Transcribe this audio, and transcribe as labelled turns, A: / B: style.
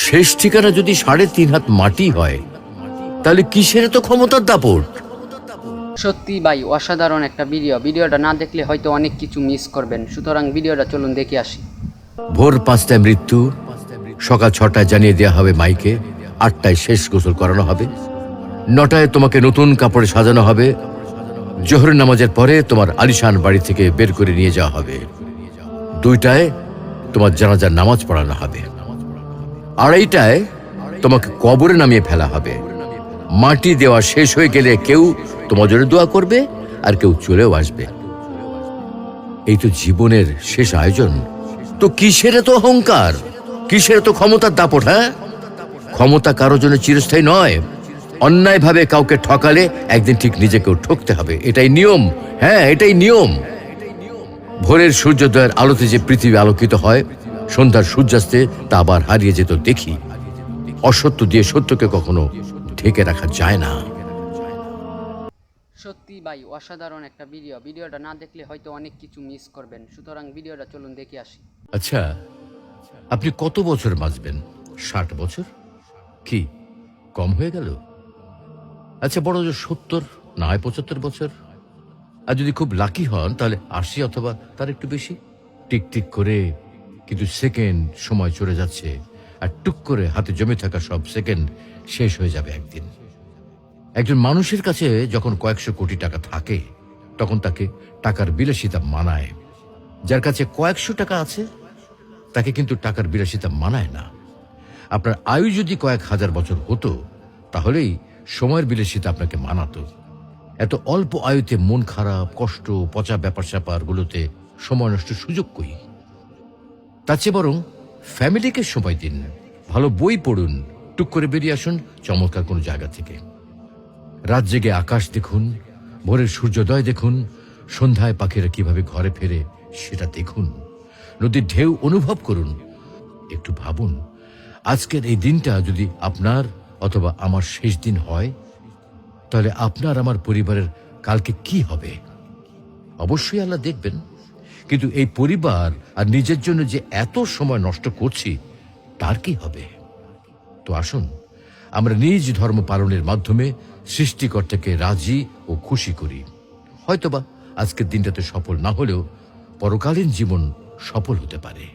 A: শেষ ঠিকানা যদি ৩.৫ হাত মাটি হয়, তাহলে কিসের এত ক্ষমতার দাপট?
B: সত্যি ভাই, অসাধারণ একটা ভিডিওটা না দেখলে হয়তো অনেক কিছু মিস করবেন। সুতরাং ভিডিওটা চলুন দেখে আসি।
A: ভোর ৫টায় মৃত্যু, সকাল ৬টায় জানিয়ে দেওয়া হবে মাইকে, ৮টায় শেষ গোসল করানো হবে, ৯টায় তোমাকে নতুন কাপড়ে সাজানো হবে, জোহরের নামাজের পরে তোমার আলিশান বাড়ি থেকে বের করে নিয়ে যাওয়া হবে, ২টায় তোমার জানাজার নামাজ পড়ানো হবে, ২:৩০টায় তোমাকে কবরে নামিয়ে ফেলা হবে। মাটি দেওয়া শেষ হয়ে গেলে কেউ তোমার জন্য দোয়া করবে, আর কেউ চলেও আসবে। এই তো জীবনের শেষ আয়োজন। তো কিসের এত অহংকার, কিসের এত ক্ষমতার দাপট? হ্যাঁ, ক্ষমতা কারোর জন্য চিরস্থায়ী নয়। অন্যায়ভাবে কাউকে ঠকালে একদিন ঠিক নিজেকেও ঠকতে হবে, এটাই নিয়ম। হ্যাঁ, এটাই নিয়ম। ভোরের সূর্যোদয়ের আলোতে যে পৃথিবী আলোকিত হয়, সন্ধ্যার সূর্যাস্তে তা আবার হারিয়ে যেত দেখি। অসত্য দিয়ে সত্যকে কখনো ঢেকে রাখা যায় না।
B: সত্যি ভাই, অসাধারণ একটা ভিডিওটা না দেখলে হয়তো অনেক কিছু মিস করবেন। সুতরাং ভিডিওটা চলুন দেখে আসি।
A: আচ্ছা, আপনি কত বছর বাঁচবেন? ৬০ বছর? কি কম হয়ে গেল? আচ্ছা, বড় যে ৭০ না হয় ৭৫ বছর। আর যদি খুব লাকি হন তাহলে ৮০ অথবা তার একটু বেশি। টিক টিক করে কিন্তু সেকেন্ড সময় চলে যাচ্ছে, আর টুক করে হাতে জমে থাকা সব সেকেন্ড শেষ হয়ে যাবে একদিন। একজন মানুষের কাছে যখন কয়েকশো কোটি টাকা থাকে, তখন তাকে টাকার বিলাসিতা মানায়। যার কাছে কয়েকশো টাকা আছে, তাকে কিন্তু টাকার বিলাসিতা মানায় না। আপনার আয়ু যদি কয়েক হাজার বছর হতো, তাহলেই সময়ের বিলাসিতা আপনাকে মানাতো। এত অল্প আয়ুতে মন খারাপ, কষ্ট, পচা ব্যাপার স্যাপারগুলোতে সময় নষ্ট সুযোগ কই? তার চেয়ে বরং ফ্যামিলিকে সময় দিন, ভালো বই পড়ুন, টুক করে বেরিয়ে আসুন চমৎকার কোনো জায়গা থেকে। রাত জেগে আকাশ দেখুন, ভোরের সূর্যোদয় দেখুন, সন্ধ্যায় পাখিরা কিভাবে ঘরে ফেরে সেটা দেখুন, নদীর ঢেউ অনুভব করুন। একটু ভাবুন, আজকের এই দিনটা যদি আপনার অথবা আমার শেষ দিন হয়, তাহলে আপনার আমার পরিবারের কালকে কি হবে? অবশ্যই আল্লাহ দেখবেন, কিন্তু এই পরিবার আর নিজের জন্য যে এত সময় নষ্ট করছি, তার কি হবে? তো আসুন আমরা নিজ ধর্ম পালনের মাধ্যমে সৃষ্টিকর্তাকে রাজি ও খুশি করি। হয়তোবা আজকের দিনটাতে সফল না হলেও পরকালীন জীবন সফল হতে পারে।